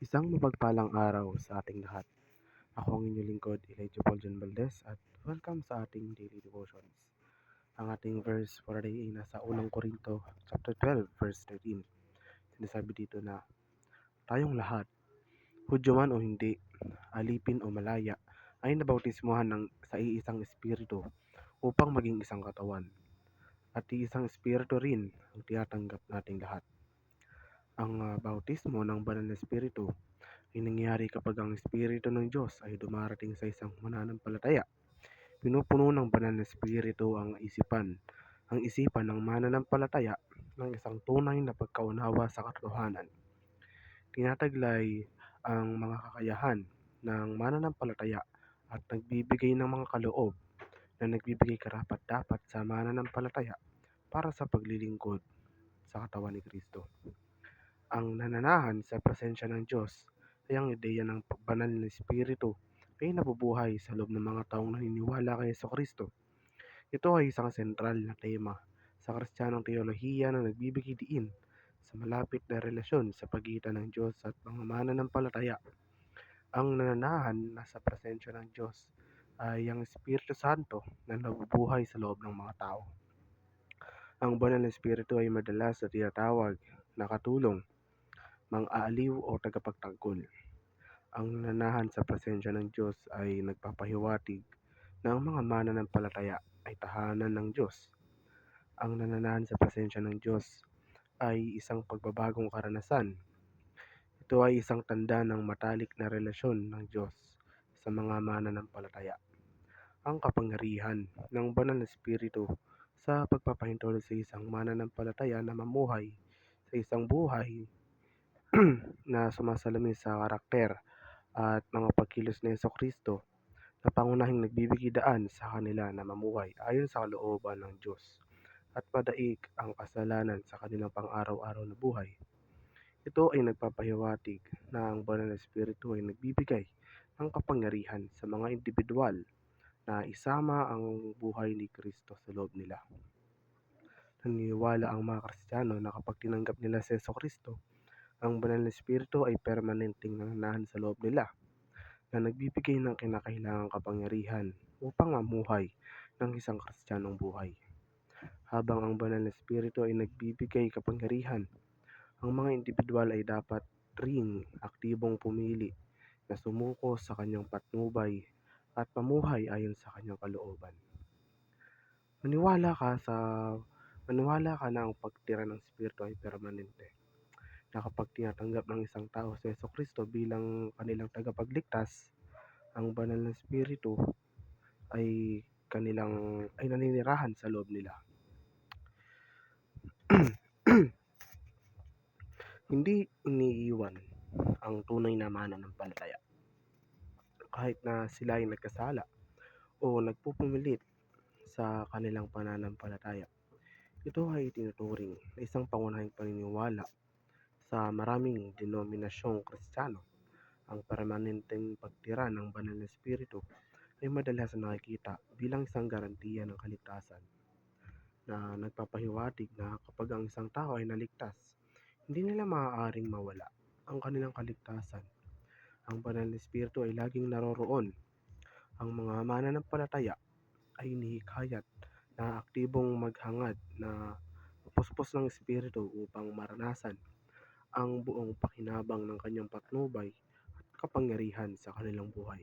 Isang mapagpalang araw sa ating lahat. Ako ang inyong lingkod, Elijah Paul John Valdez, at welcome sa ating daily devotions. Ang ating verse for today ay nasa unang Korinto, chapter 12, verse 13. Sinasabi dito na, tayong lahat, Hudyo man o hindi, alipin o malaya, ay nabautismuhan sa iisang espiritu upang maging isang katawan. At iisang espiritu rin ang tinatanggap nating lahat. Ang bautismo ng banal na espiritu ay nangyayari kapag ang Espiritu ng Diyos ay dumarating sa isang mananampalataya. Pinupuno ng banal na Espiritu ang isipan ng mananampalataya ng isang tunay na pagkaunawa sa katotohanan. Tinataglay ang mga kakayahan ng mananampalataya at nagbibigay ng mga kaloob na nagbibigay karapat-dapat sa mananampalataya para sa paglilingkod sa katawan ni Kristo. Ang nananahan sa presensya ng Diyos ay ang ideya ng banal na espiritu ay nabubuhay sa loob ng mga taong naniniwala kay Jesucristo. Ito ay isang sentral na tema sa Kristiyanong teolohiya na nagbibigay diin sa malapit na relasyon sa pagitan ng Diyos at mga mananampalataya. Ang nananahan sa presensya ng Diyos ay ang Espiritu Santo na nabubuhay sa loob ng mga tao. Ang banal na espiritu ay madalas na tinatawag na katulong, mang-aaliw o tagapagtanggol. Ang nananahan sa presensya ng Diyos ay nagpapahiwatig na ang mga mananampalataya ay tahanan ng Diyos. Ang nananahan sa presensya ng Diyos ay isang pagbabagong karanasan. Ito ay isang tanda ng matalik na relasyon ng Diyos sa mga mananampalataya. Ang kapangyarihan ng banal na espiritu sa pagpapahintulot sa isang mananampalataya na mamuhay sa isang buhay na sumasalamin sa karakter at mga pagkilos ni Jesucristo na pangunahing nagbibigay daan sa kanila na mamuhay ayon sa kalooban ng Diyos at madaig ang kasalanan sa kanilang pang-araw-araw na buhay. Ito ay nagpapahiwatig na ang banal na espiritu ay nagbibigay ng kapangyarihan sa mga individual na isama ang buhay ni Kristo sa loob nila. Naniniwala ang mga Kristiyano na kapag tinanggap nila si Jesucristo, ang banal na espiritu ay permanenteng nananahan sa loob nila na nagbibigay ng kinakailangang kapangyarihan upang mamuhay ng isang Kristiyanong buhay. Habang ang banal na espiritu ay nagbibigay kapangyarihan, ang mga individual ay dapat ring aktibong pumili na sumuko sa kanyang patnubay at mamuhay ayon sa kanyang kalooban. Maniwala ka na ang pagtira ng espiritu ay permanente. Na kapag tinatanggap ng isang tao si Jesucristo bilang kanilang tagapagligtas, ang banal na espiritu ay naninirahan sa loob nila. Hindi iniiwan ang tunay na mananampalataya kahit na sila ay nagkasala o nagpupumilit sa kanilang pananampalataya. Ito ay tinuturing na isang pangunahing paniniwala sa maraming denominasyong Kristiyano. Ang permanenteng pagtira ng banal na espiritu ay madalas nakikita bilang isang garantiya ng kaligtasan na nagpapahiwatig na kapag ang isang tao ay naligtas, hindi nila maaaring mawala ang kanilang kaligtasan. Ang banal na espiritu ay laging naroroon. Ang mga mananampalataya ay inihikayat na aktibong maghangad na puspos ng espiritu upang maranasan ang buong pakinabang ng kanyang patnubay at kapangyarihan sa kanilang buhay.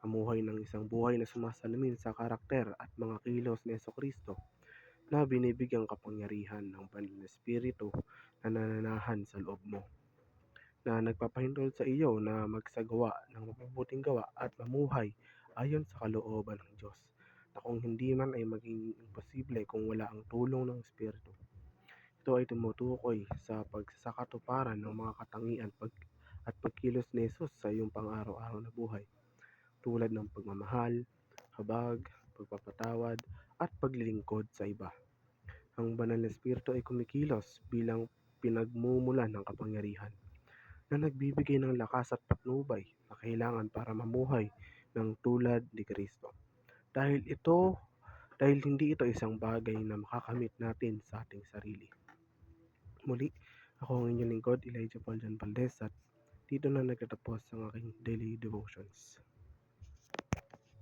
Mamuhay ng isang buhay na sumasalamin sa karakter at mga kilos ni Jesucristo na binibigyang kapangyarihan ng banal na espiritu na nananahan sa loob mo, na nagpapahintulot sa iyo na magsagawa ng mabubuting gawa at mamuhay ayon sa kalooban ng Diyos, na kung hindi man ay maging imposible kung wala ang tulong ng Espiritu. Ito ay tumutukoy sa pagsasakatuparan ng mga katangian at pagkilos ni Jesus sa iyong pang-araw-araw na buhay, tulad ng pagmamahal, habag, pagpapatawad, at paglilingkod sa iba. Ang banal na espiritu ay kumikilos bilang pinagmumulan ng kapangyarihan na nagbibigay ng lakas at patnubay na kailangan para mamuhay ng tulad ni Kristo. Dahil hindi ito isang bagay na makakamit natin sa ating sarili. Muli, ako ang inyong lingkod, Elijah Paul John Valdez, at Dito na nagtatapos ang aking daily devotions.